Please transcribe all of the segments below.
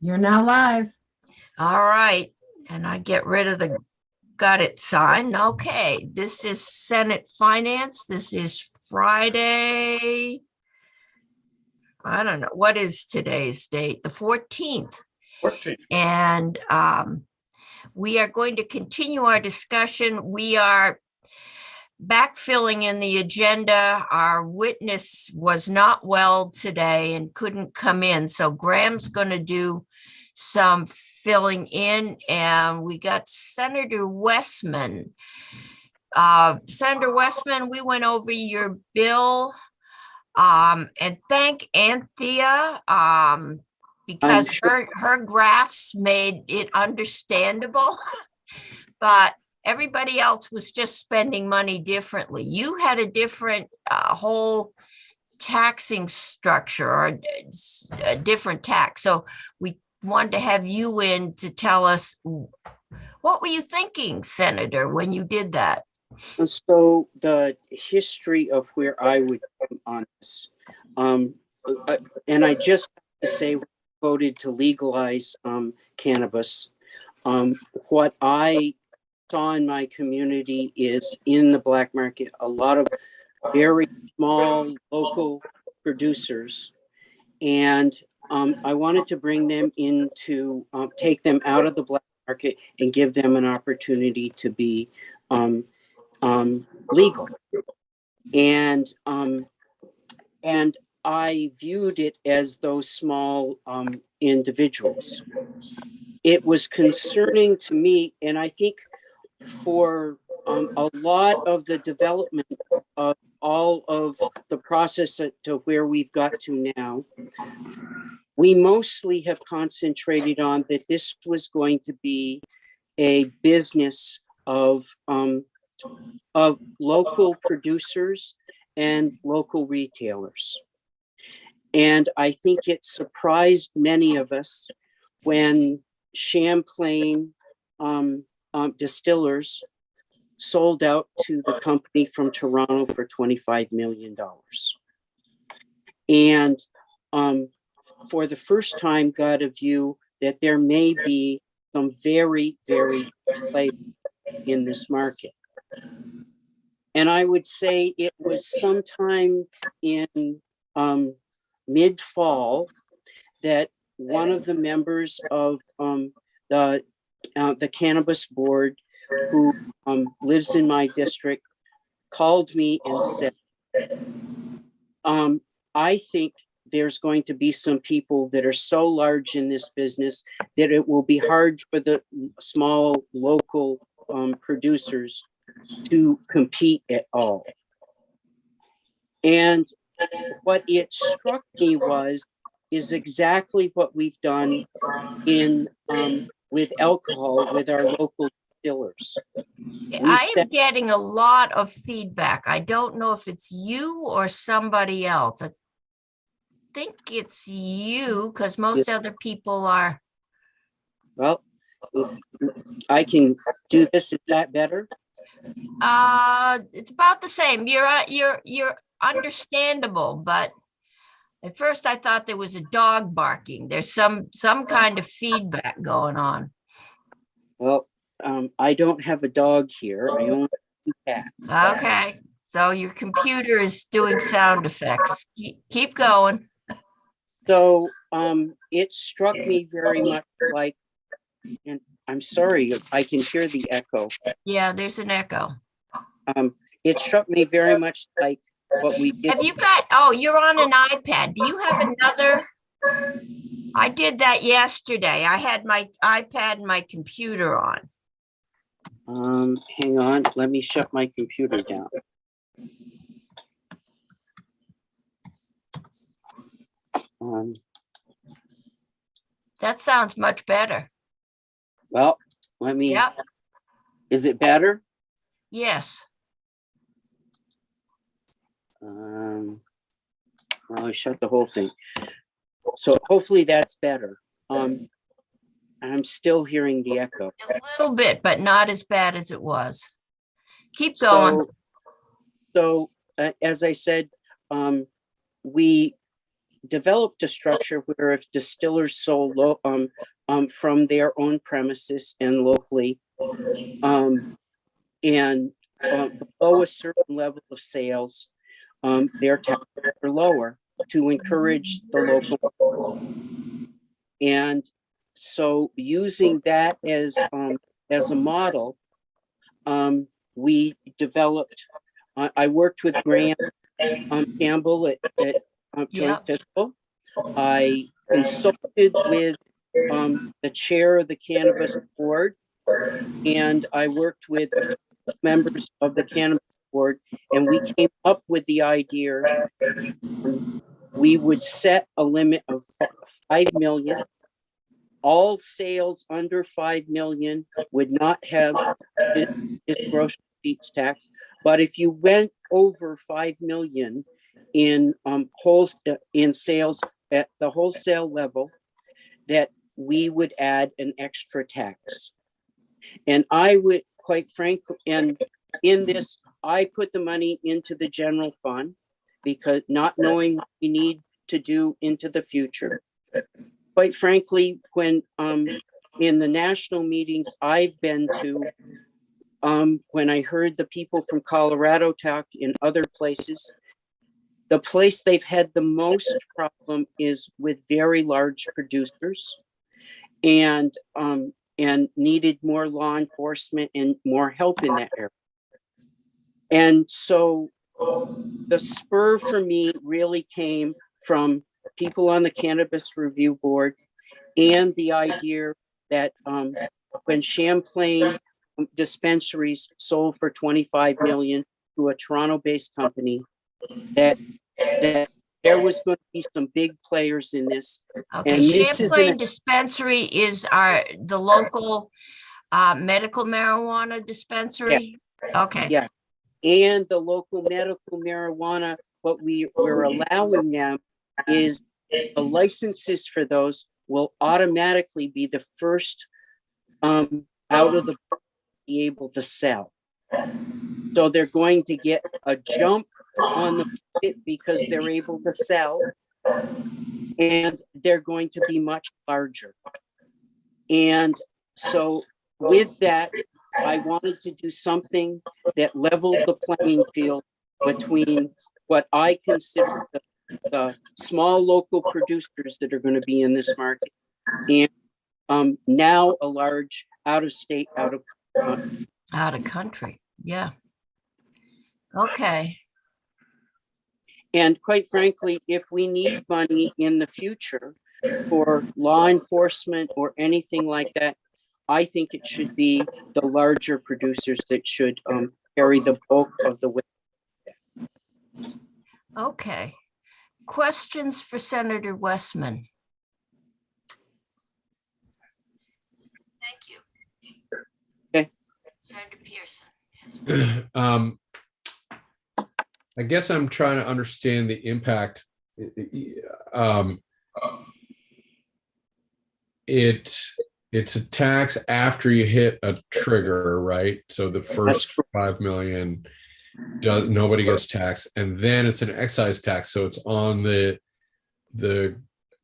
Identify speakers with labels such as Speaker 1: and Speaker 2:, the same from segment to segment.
Speaker 1: You're now live.
Speaker 2: All right. And I get rid of the got it sign. Okay. This is Senate Finance. This is Friday. I don't know. What is today's date? The 14th.
Speaker 3: 14th.
Speaker 2: And we are going to continue our discussion. We are backfilling in the agenda. Our witness was not well today and couldn't come in. So Graham's going to do some filling in, and we got Senator Westman. Senator Westman, we went over your bill, and thank Anthea because her graphs made it understandable, but everybody else was just spending money differently. You had a different whole taxing structure or a different tax. So we wanted to have you in to tell us, what were you thinking, Senator, when you did that?
Speaker 4: So the history of where I would come on this, and I just have to say, we voted to legalize cannabis. What I saw in my community is in the black market, a lot of very small local producers. And I wanted to bring them into, take them out of the black market and give them an opportunity to be legal. And I viewed it as those small individuals. It was concerning to me, and I think for a lot of the development of all of the process to where we've got to now, we mostly have concentrated on that this was going to be a business of local producers and local retailers. And I think it surprised many of us when Champlain Distillers sold out to the company from Toronto for $25 million. And for the first time got a view that there may be some very, very players in this market. And I would say it was sometime in mid-fall that one of the members of the cannabis board who lives in my district called me and said, I think there's going to be some people that are so large in this business that it will be hard for the small local producers to compete at all. And what it struck me is exactly what we've done in with alcohol with our local distillers.
Speaker 2: I am getting a lot of feedback. I don't know if it's you or somebody else. I think it's you because most other people are.
Speaker 4: Well, I can do this. Is that better?
Speaker 2: It's about the same. You're understandable, but at first I thought there was a dog barking. There's some kind of feedback going on.
Speaker 4: Well, I don't have a dog here. I only have 2 cats.
Speaker 2: Okay, so your computer is doing sound effects. Keep going.
Speaker 4: So it struck me very much like, and I'm sorry, I can hear the echo.
Speaker 2: Yeah, there's an echo.
Speaker 4: It struck me very much like what we did.
Speaker 2: Have you got, oh, you're on an iPad. Do you have another? I did that yesterday. I had my iPad and my computer on.
Speaker 4: Hang on, let me shut my computer down.
Speaker 2: That sounds much better.
Speaker 4: Well, let me,
Speaker 2: Yep.
Speaker 4: Is it better?
Speaker 2: Yes.
Speaker 4: Well, I shut the whole thing. So hopefully that's better. I'm still hearing the echo.
Speaker 2: A little bit, but not as bad as it was. Keep going.
Speaker 4: So as I said, we developed a structure where if distillers sold from their own premises and locally, and below a certain level of sales, their taxes are lower to encourage the local. And so using that as a model, we developed, I worked with Graham Campbell at Joint
Speaker 2: Yep.
Speaker 4: Fiscal. I consulted with the chair of the cannabis board, and I worked with members of the cannabis board, and we came up with the idea we would set a limit of 5 million. All sales under 5 million would not have this gross receipts tax. But if you went over 5 million in sales at the wholesale level, that we would add an extra tax. And I would, quite frankly, and in this, I put the money into the general fund because not knowing what we need to do into the future. Quite frankly, when in the national meetings I've been to, when I heard the people from Colorado talk in other places, the place they've had the most problem is with very large producers, and needed more law enforcement and more help in that area. And so the spur for me really came from people on the Cannabis Review Board, and the idea that when Champlain dispensaries sold for 25 million to a Toronto-based company, that there was going to be some big players in this.
Speaker 2: Okay,
Speaker 4: And this
Speaker 2: Champlain Dispensary is the local medical marijuana dispensary? Okay.
Speaker 4: Yeah, and the local medical marijuana, what we're allowing them is the licenses for those will automatically be the first out of the be able to sell. So they're going to get a jump on the market because they're able to sell, and they're going to be much larger. And so with that, I wanted to do something that leveled the playing field between what I consider the small local producers that are going to be in this market, and now a large out of state, out of
Speaker 2: country. Yeah. Okay.
Speaker 4: And quite frankly, if we need money in the future for law enforcement or anything like that, I think it should be the larger producers that should carry the bulk of the weight.
Speaker 2: Okay. Questions for Senator Westman? Thank you.
Speaker 4: Okay.
Speaker 2: Senator Pearson.
Speaker 1: I guess I'm trying to understand the impact. It's a tax after you hit a trigger, right? So the first 5 million, nobody gets taxed, and then it's an excise tax. So it's on the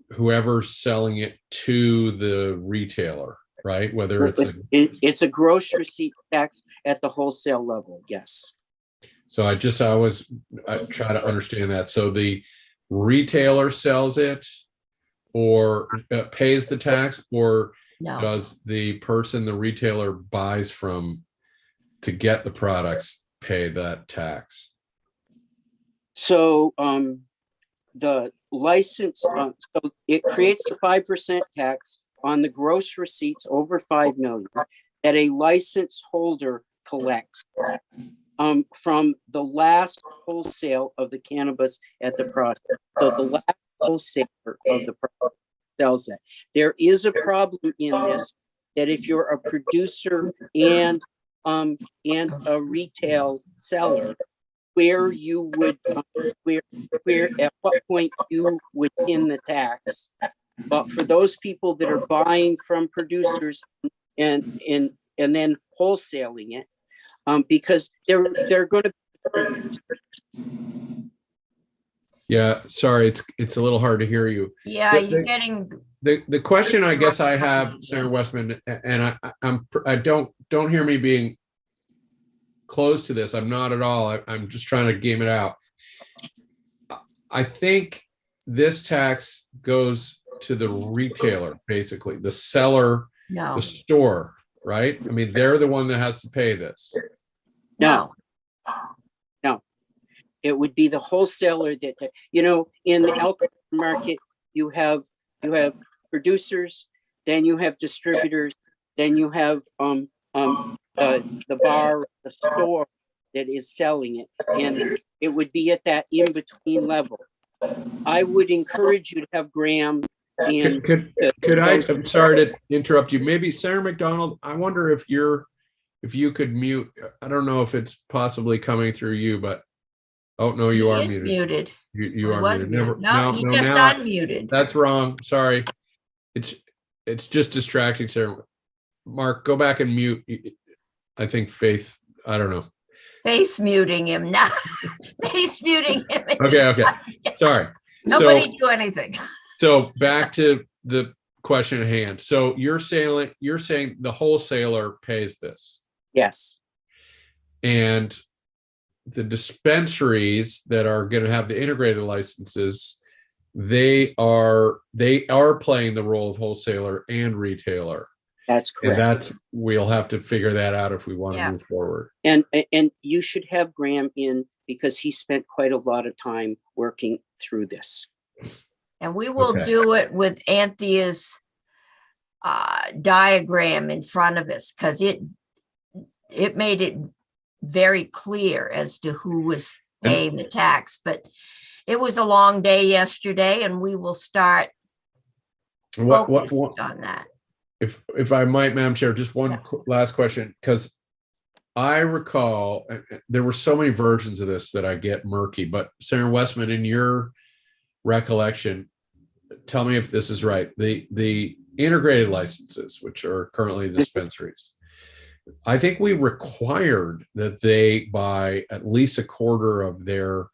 Speaker 1: whoever's selling it to the retailer, right? Whether
Speaker 4: it's a gross receipt tax at the wholesale level, yes.
Speaker 1: So I try to understand that. So the retailer sells it or pays the tax, or
Speaker 2: No.
Speaker 1: does the person the retailer buys from to get the products pay that tax?
Speaker 4: So the license, so it creates a 5% tax on the gross receipts over 5 million that a license holder collects from the last wholesale of the cannabis at the process. So the last wholesaler of the product sells that. There is a problem in this, that if you're a producer and a retail seller, where you would where at what point you would pin the tax. But for those people that are buying from producers and then wholesaling it, because they're going to
Speaker 1: Yeah, sorry, it's a little hard to hear you.
Speaker 2: Yeah,
Speaker 1: The-
Speaker 2: you're
Speaker 1: the-
Speaker 2: getting,
Speaker 1: The question I guess I have, Senator Westman, and I don't hear me being close to this. I'm not at all. I'm just trying to game it out. I think this tax goes to the retailer, basically, the seller,
Speaker 2: no,
Speaker 1: the store, right? I mean, they're the one that has to pay this.
Speaker 2: no.
Speaker 4: It would be the wholesaler that, in the alcohol market, you have producers, then you have distributors, then you have the bar, the store that is selling it, and it would be at that in between level. I would encourage you to have Graham and
Speaker 1: Could I? I'm sorry to interrupt you. Maybe Sarah McDonald. I wonder if you could mute. I don't know if it's possibly coming through you, but. Oh, no, you
Speaker 2: He
Speaker 1: are
Speaker 2: is
Speaker 1: muted.
Speaker 2: muted.
Speaker 1: You
Speaker 2: He
Speaker 1: are
Speaker 2: was
Speaker 1: muted.
Speaker 2: muted. No,
Speaker 1: No,
Speaker 2: he
Speaker 1: no,
Speaker 2: just
Speaker 1: now
Speaker 2: unmuted.
Speaker 1: that's wrong. Sorry. It's just distracting, Sarah. Mark, go back and mute. I think Faith, I don't know.
Speaker 2: Face muting him now. Face muting him.
Speaker 1: Okay. Sorry.
Speaker 2: Nobody do anything.
Speaker 1: So back to the question at hand. So you're saying the wholesaler pays this.
Speaker 4: yes,
Speaker 1: And the dispensaries that are going to have the integrated licenses, they are playing the role of wholesaler and retailer.
Speaker 4: that's
Speaker 1: And
Speaker 4: correct.
Speaker 1: we'll have to figure that out if we want to
Speaker 2: Yeah.
Speaker 1: move forward.
Speaker 4: And you should have Graham in because he spent quite a lot of time working through this.
Speaker 2: And we will
Speaker 1: Okay.
Speaker 2: do it with Anthea's diagram in front of us, because it made it very clear as to who was paying the tax. But it was a long day yesterday, and we will start focused on that.
Speaker 1: If I might, Madam Chair, just one last question, because I recall there were so many versions of this that I get murky, but Senator Westman, in your recollection, tell me if this is right. The integrated licenses, which are currently dispensaries, I think we required that they buy at least a quarter of their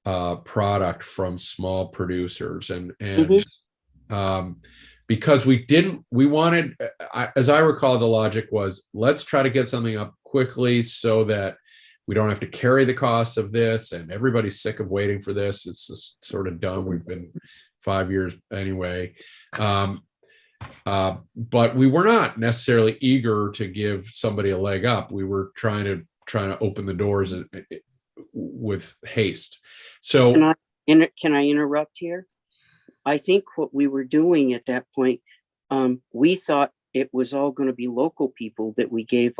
Speaker 1: product from small producers, and because we wanted, as I recall, the logic was, let's try to get something up quickly so that we don't have to carry the cost of this, and everybody's sick of waiting for this. It's just sort of dumb. We've been 5 years anyway. But we were not necessarily eager to give somebody a leg up. We were trying to open the doors with haste. So
Speaker 4: can I interrupt here? I think what we were doing at that point, we thought it was all going to be local people that we gave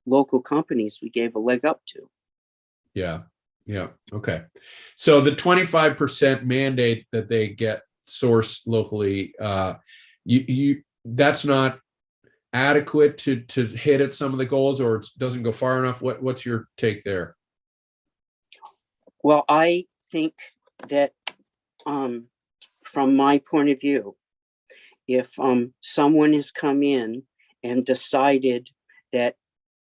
Speaker 4: local companies we gave a leg up to.
Speaker 1: Yeah. Okay. So the 25% mandate that they get sourced locally, that's not adequate to hit at some of the goals, or it doesn't go far enough. What's your take there?
Speaker 4: Well, I think that from my point of view, if someone has come in and decided that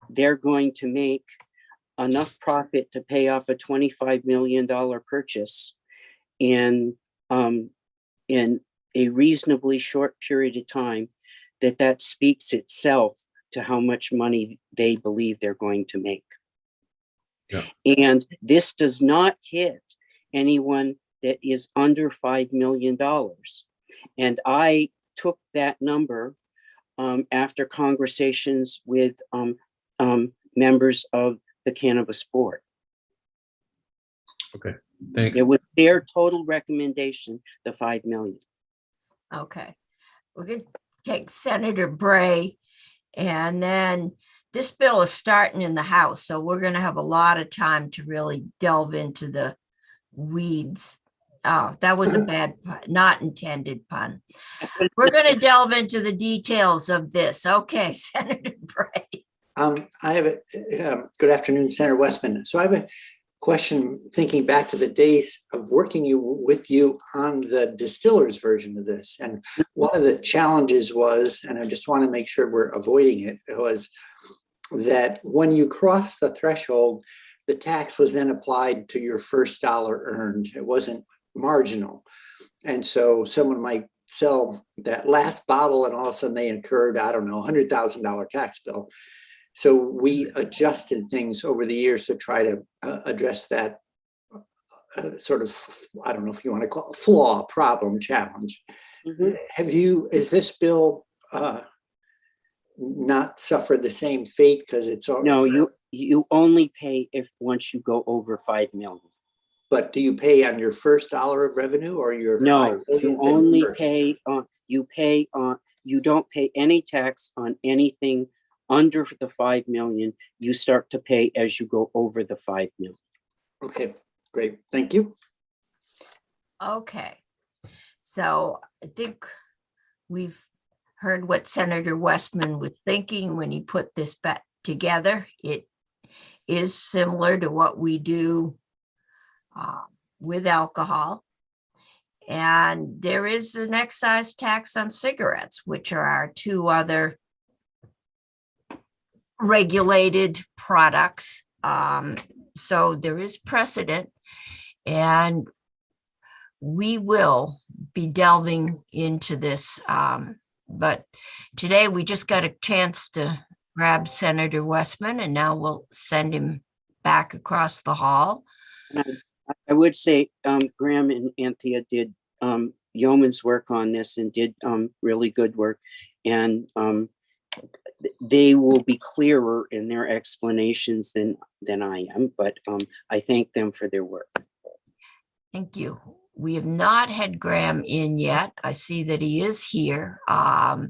Speaker 4: they're going to make enough profit to pay off a $25 million purchase in a reasonably short period of time, that speaks itself to how much money they believe they're going to make.
Speaker 1: Yeah.
Speaker 4: And this does not hit anyone that is under $5 million. And I took that number after conversations with members of the cannabis board.
Speaker 1: Okay, thanks.
Speaker 4: It was their total recommendation, the 5 million.
Speaker 2: Okay, we're going to take Senator Bray, and then this bill is starting in the House, so we're going to have a lot of time to really delve into the weeds. Oh, that was a bad pun, not intended pun. We're going to delve into the details of this. Okay, Senator Bray.
Speaker 3: I have a good afternoon, Senator Westman. So I have a question, thinking back to the days of working with you on the distiller's version of this. And one of the challenges was, and I just want to make sure we're avoiding it, was that when you cross the threshold, the tax was then applied to your first dollar earned. It wasn't marginal. And so someone might sell that last bottle and all of a sudden they incurred, I don't know, $100,000 tax bill. So we adjusted things over the years to try to address that sort of, I don't know if you want to call it flaw, problem, challenge. Is this bill not suffered the same fate because it's all?
Speaker 4: No, you only pay if once you go over 5 million.
Speaker 3: But do you pay on your first dollar of revenue or your?
Speaker 4: No,
Speaker 3: 5 million
Speaker 4: you only
Speaker 3: first?
Speaker 4: pay on, you don't pay any tax on anything under the 5 million. You start to pay as you go over the 5 million.
Speaker 3: Okay, great. Thank you.
Speaker 2: Okay. So I think we've heard what Senator Westman was thinking when he put this back together. It is similar to what we do with alcohol. And there is an excise tax on cigarettes, which are our two other regulated products. So there is precedent, and we will be delving into this. But today we just got a chance to grab Senator Westman, and now we'll send him back across the hall.
Speaker 4: I would say Graham and Anthea did yeoman's work on this and did really good work. And they will be clearer in their explanations than I am, but I thank them for their work.
Speaker 2: Thank you. We have not had Graham in yet. I see that he is here. But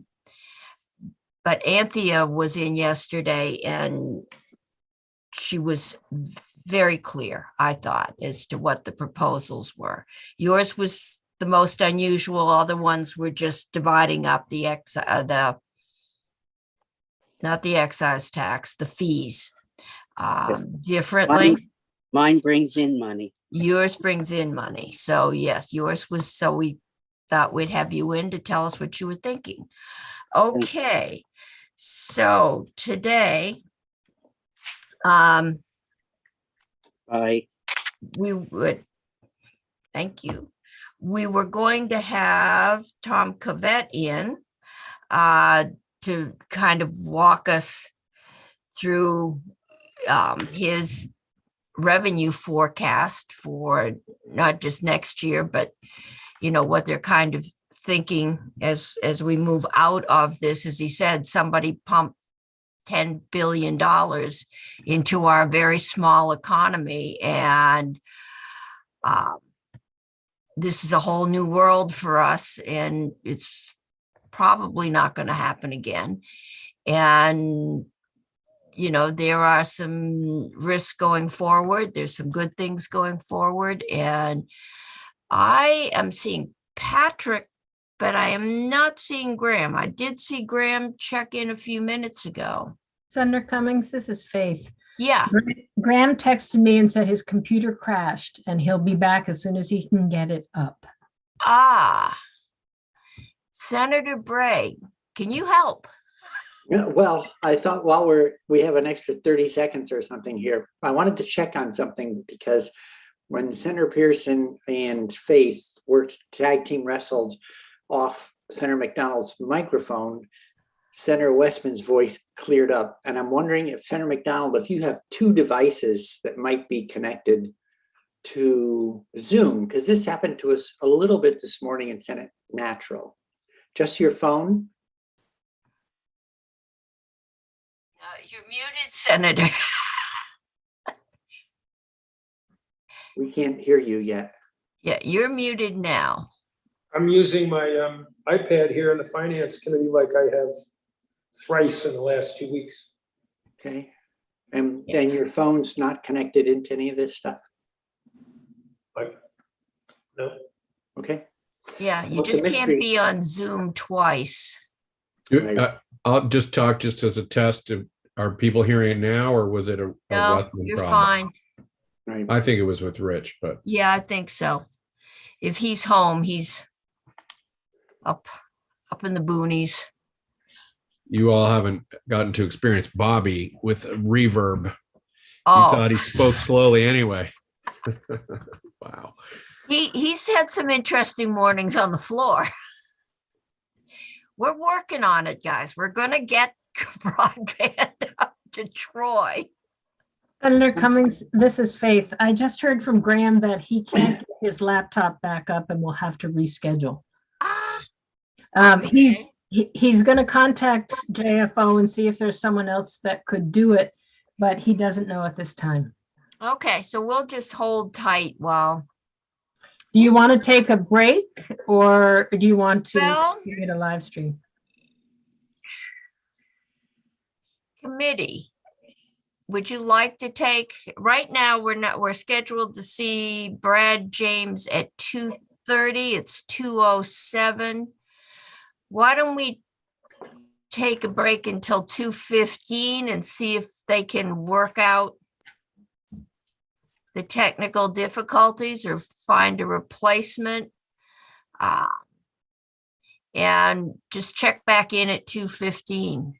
Speaker 2: Anthea was in yesterday and she was very clear, I thought, as to what the proposals were. Yours was the most unusual. Other ones were just dividing up not the excise tax, the fees
Speaker 4: Yes.
Speaker 2: differently.
Speaker 4: Mine brings in money.
Speaker 2: Yours brings in money. So yes, yours was, so we thought we'd have you in to tell us what you were thinking. Okay, so today, we would, thank you. We were going to have Tom Cavett in to kind of walk us through his revenue forecast for not just next year, but what they're kind of thinking as we move out of this. As he said, somebody pumped $10 billion into our very small economy, and this is a whole new world for us, and it's probably not going to happen again. And there are some risks going forward. There's some good things going forward. And I am seeing Patrick, but I am not seeing Graham. I did see Graham check in a few minutes ago.
Speaker 5: Senator Cummings, this is Faith.
Speaker 2: Yeah.
Speaker 5: Graham texted me and said his computer crashed and he'll be back as soon as he can get it up.
Speaker 2: Senator Bray, can you help?
Speaker 3: Yeah, well, I thought while we have an extra 30 seconds or something here, I wanted to check on something, because when Senator Pearson and Faith worked tag team wrestled off Senator McDonald's microphone, Senator Westman's voice cleared up. And I'm wondering if Senator McDonald, if you have two devices that might be connected to Zoom, because this happened to us a little bit this morning in Senate Natural. Just your phone?
Speaker 2: You're muted, Senator.
Speaker 3: We can't hear you yet.
Speaker 2: Yeah, you're muted now.
Speaker 6: I'm using my iPad here in the finance committee like I have thrice in the last 2 weeks.
Speaker 3: Okay. And your phone's not connected into any of this stuff?
Speaker 6: No.
Speaker 3: Okay.
Speaker 2: Yeah, you
Speaker 3: What's
Speaker 2: just
Speaker 3: the
Speaker 2: can't
Speaker 3: mystery?
Speaker 2: be on Zoom twice.
Speaker 3: Right.
Speaker 1: I'll just talk just as a test. Are people hearing it now, or was it a
Speaker 2: No,
Speaker 1: Westman
Speaker 2: you're
Speaker 1: problem?
Speaker 2: fine.
Speaker 3: Right.
Speaker 1: I think it was with Rich, but
Speaker 2: Yeah, I think so. If he's home, he's up in the boonies.
Speaker 1: you all haven't gotten to experience Bobby with reverb. You
Speaker 2: Oh,
Speaker 1: thought he spoke slowly anyway. Wow.
Speaker 2: He's had some interesting mornings on the floor. We're working on it, guys. We're gonna get broadband up to Troy.
Speaker 5: Senator Cummings, this is Faith. I just heard from Graham that he can't get his laptop back up and will have to reschedule. He's going to contact JFO and see if there's someone else that could do it, but he doesn't know at this time.
Speaker 2: Okay, so we'll just hold tight while,
Speaker 5: Do you want to take a break or do you want to
Speaker 2: well,
Speaker 5: get a live stream?
Speaker 2: committee. Would you like to take, right now, we're scheduled to see Brad James at 2:30. It's 2:07. Why don't we take a break until 2:15 and see if they can work out the technical difficulties or find a replacement? And just check back in at 2:15.